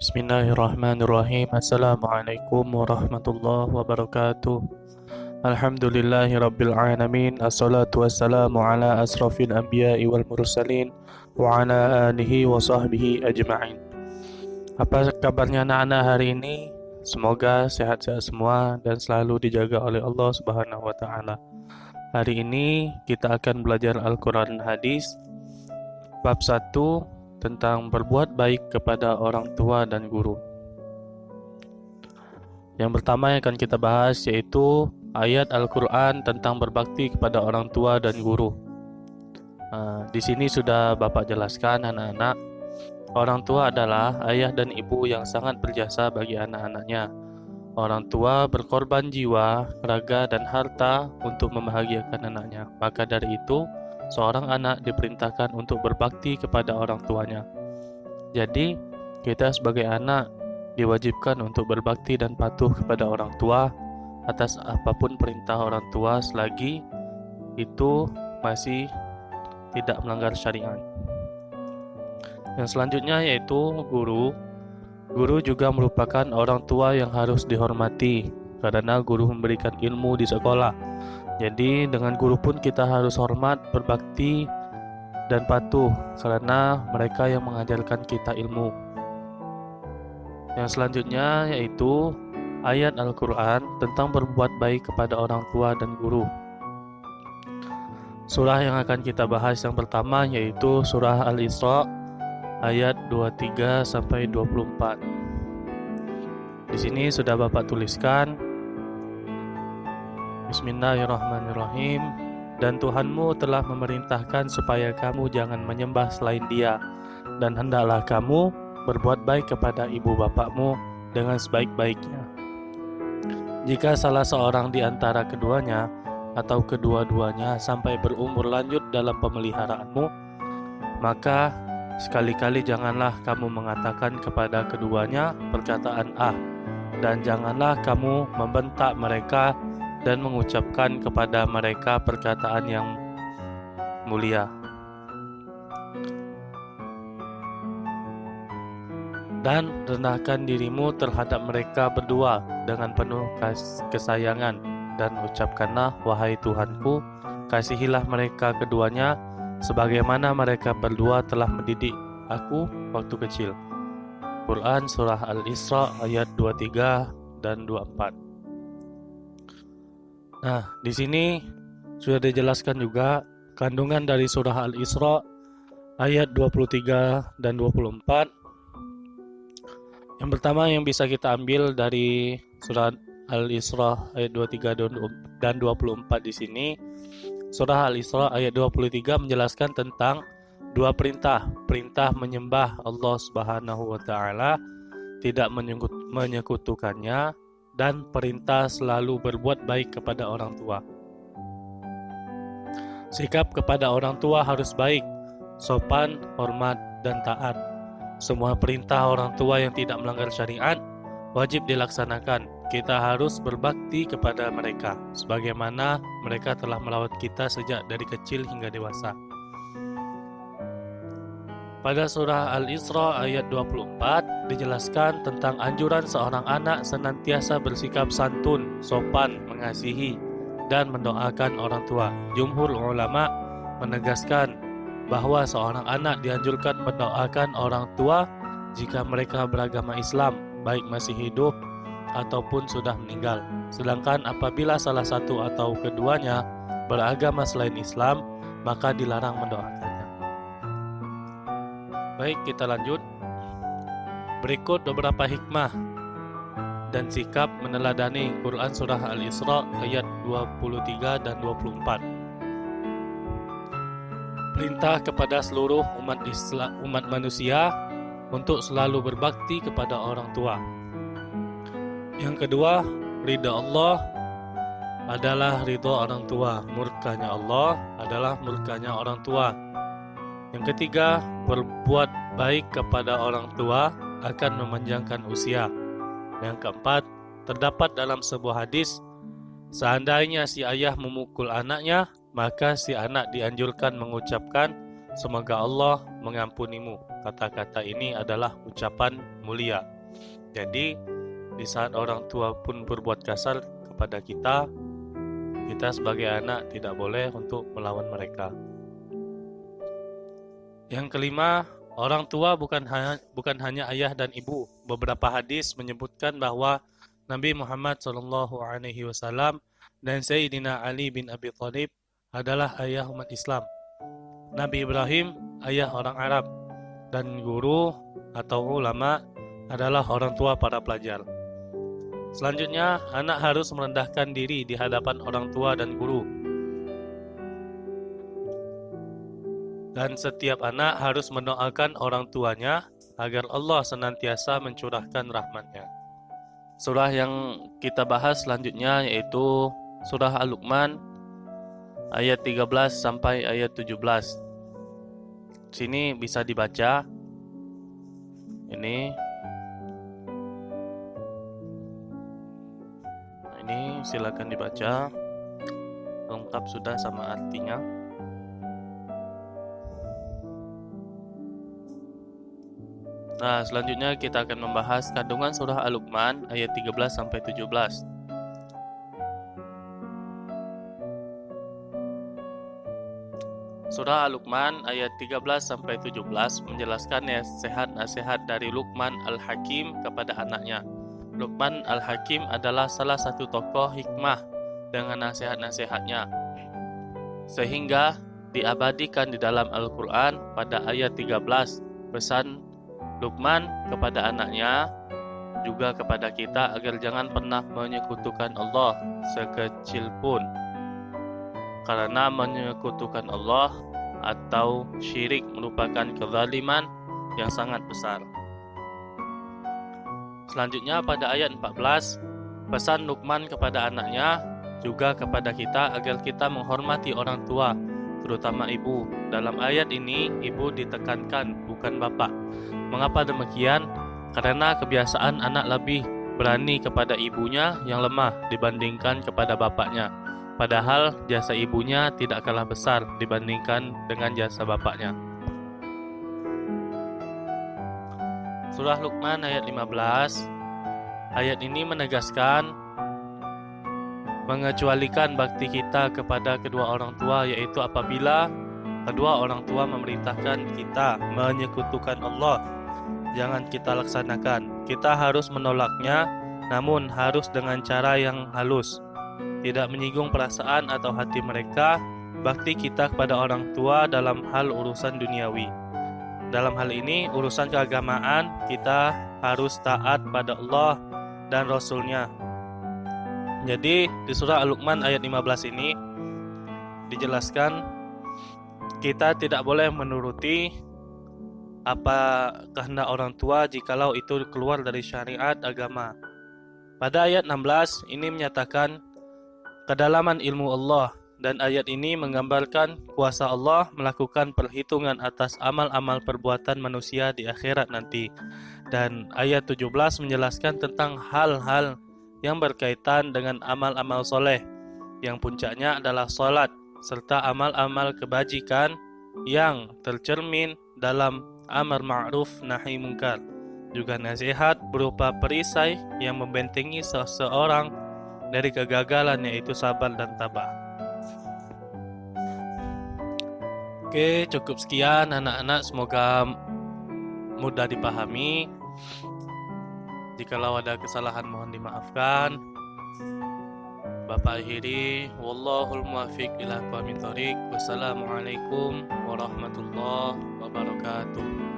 Bismillahirrahmanirrahim. Assalamualaikum warahmatullahi wabarakatuh. Alhamdulillahi rabbil alamin. Assalatu wassalamu ala asrafil anbiya'i wal mursalin wa ala alihi wa sahbihi ajma'in. Apa kabarnya anak-anak hari ini? Semoga sehat-sehat semua dan selalu dijaga oleh Allah Subhanahu wa taala. Hari ini kita akan belajar Al-Qur'an dan Hadis bab 1 tentang berbuat baik kepada orang tua dan guru. Yang pertama yang akan kita bahas yaitu ayat Al-Quran tentang berbakti kepada orang tua dan guru. Di sini sudah Bapak jelaskan anak-anak, orang tua adalah ayah dan ibu yang sangat berjasa bagi anak-anaknya. Orang tua berkorban jiwa, raga, dan harta untuk membahagiakan anaknya. Maka dari itu, seorang anak diperintahkan untuk berbakti kepada orang tuanya. Jadi, kita sebagai anak diwajibkan untuk berbakti dan patuh kepada orang tua atas apapun perintah orang tua selagi itu masih tidak melanggar syariat. Yang selanjutnya yaitu guru. Guru juga merupakan orang tua yang harus dihormati karena guru memberikan ilmu di sekolah. Jadi dengan guru pun kita harus hormat, berbakti, dan patuh karena mereka yang mengajarkan kita ilmu. Yang selanjutnya yaitu ayat Al-Quran tentang berbuat baik kepada orang tua dan guru. Surah yang akan kita bahas yang pertama yaitu surah Al-Isra ayat 23-24. Di sini sudah Bapak tuliskan, Bismillahirrahmanirrahim. Dan Tuhanmu telah memerintahkan supaya kamu jangan menyembah selain Dia, dan hendaklah kamu berbuat baik kepada ibu bapakmu dengan sebaik-baiknya. Jika salah seorang di antara keduanya atau kedua-duanya sampai berumur lanjut dalam pemeliharaanmu, maka sekali-kali janganlah kamu mengatakan kepada keduanya perkataan dan janganlah kamu membentak mereka dan mengucapkan kepada mereka perkataan yang mulia. Dan rendahkan dirimu terhadap mereka berdua dengan penuh kesayangan, dan ucapkanlah, wahai Tuhanku, kasihilah mereka keduanya sebagaimana mereka berdua telah mendidik aku waktu kecil. Quran Surah Al-Isra ayat 23 dan 24. Nah, di sini sudah dijelaskan juga kandungan dari surah Al-Isra ayat 23 dan 24. Yang pertama yang bisa kita ambil dari surah Al-Isra ayat 23 dan 24 di sini, surah Al-Isra ayat 23 menjelaskan tentang dua perintah. Perintah menyembah Allah Subhanahu wa taala, tidak menyekutukannya, dan perintah selalu berbuat baik kepada orang tua. Sikap kepada orang tua harus baik, sopan, hormat, dan taat. Semua perintah orang tua yang tidak melanggar syariat wajib dilaksanakan. Kita harus berbakti kepada mereka, sebagaimana mereka telah merawat kita sejak dari kecil hingga dewasa. Pada surah Al-Isra ayat 24 dijelaskan tentang anjuran seorang anak senantiasa bersikap santun, sopan, mengasihi, dan mendoakan orang tua. Jumhur ulama menegaskan bahwa seorang anak dianjurkan mendoakan orang tua jika mereka beragama Islam, baik masih hidup ataupun sudah meninggal. Sedangkan apabila salah satu atau keduanya beragama selain Islam, maka dilarang mendoakannya. Baik, kita lanjut. Berikut beberapa hikmah dan sikap meneladani Quran Surah Al-Isra ayat 23 dan 24. Perintah kepada seluruh umat manusia untuk selalu berbakti kepada orang tua. Yang kedua, ridha Allah adalah ridha orang tua, murkanya Allah adalah murkanya orang tua. Yang ketiga, berbuat baik kepada orang tua akan memanjangkan usia. Yang keempat, terdapat dalam sebuah hadis, seandainya si ayah memukul anaknya, maka si anak dianjurkan mengucapkan, semoga Allah mengampunimu. Kata-kata ini adalah ucapan mulia. Jadi di saat orang tua pun berbuat kasar kepada kita, kita sebagai anak tidak boleh untuk melawan mereka. Yang kelima, orang tua bukan hanya ayah dan ibu. Beberapa hadis menyebutkan bahwa Nabi Muhammad SAW dan Sayyidina Ali bin Abi Thalib adalah ayah umat Islam. Nabi Ibrahim, ayah orang Arab, dan guru atau ulama adalah orang tua para pelajar. Selanjutnya, anak harus merendahkan diri di hadapan orang tua dan guru. Dan setiap anak harus mendoakan orang tuanya agar Allah senantiasa mencurahkan rahmat-Nya. Surah yang kita bahas selanjutnya yaitu Surah Al-Luqman ayat 13 sampai ayat 17. Sini bisa dibaca. Ini silakan dibaca. Lengkap sudah sama artinya. Nah, selanjutnya kita akan membahas kandungan surah Al-Luqman ayat 13 sampai 17. Surah Al-Luqman ayat 13 sampai 17 menjelaskan nasihat dari Luqman Al-Hakim kepada anaknya. Luqman Al-Hakim adalah salah satu tokoh hikmah dengan nasihat-nasihatnya, sehingga diabadikan di dalam Al-Quran pada ayat 13. Pesan Luqman kepada anaknya juga kepada kita agar jangan pernah menyekutukan Allah sekecil pun, karena menyekutukan Allah atau syirik merupakan kezaliman yang sangat besar. Selanjutnya pada ayat 14, pesan Luqman kepada anaknya juga kepada kita agar kita menghormati orang tua, terutama ibu. Dalam ayat ini ibu ditekankan, bukan bapak. Mengapa demikian? Karena kebiasaan anak lebih berani kepada ibunya yang lemah dibandingkan kepada bapaknya. Padahal jasa ibunya tidak kalah besar dibandingkan dengan jasa bapaknya. Surah Luqman ayat 15. Ayat ini menegaskan mengecualikan bakti kita kepada kedua orang tua, yaitu apabila kedua orang tua memerintahkan kita menyekutukan Allah, jangan kita laksanakan. Kita harus menolaknya, namun harus dengan cara yang halus, tidak menyinggung perasaan atau hati mereka. Bakti kita kepada orang tua dalam hal urusan duniawi. Dalam hal ini, urusan keagamaan, kita harus taat pada Allah dan Rasul-Nya. Jadi, di surah Al-Luqman ayat 15 ini dijelaskan kita tidak boleh menuruti apa kehendak orang tua jikalau itu keluar dari syariat agama. Pada ayat 16 ini menyatakan kedalaman ilmu Allah, dan ayat ini menggambarkan kuasa Allah melakukan perhitungan atas amal-amal perbuatan manusia di akhirat nanti. Dan ayat 17 menjelaskan tentang hal-hal yang berkaitan dengan amal-amal soleh, yang puncaknya adalah salat, serta amal-amal kebajikan yang tercermin dalam amar ma'ruf nahi mungkar. Juga nasihat berupa perisai yang membentengi seseorang dari kegagalan, yaitu sabar dan tabah. Oke, cukup sekian anak-anak, semoga mudah dipahami. Jikalau ada kesalahan mohon dimaafkan. Bapak akhiri, wallahul muwaffiq ila aqwamit thoriq. Wassalamualaikum warahmatullahi wabarakatuh.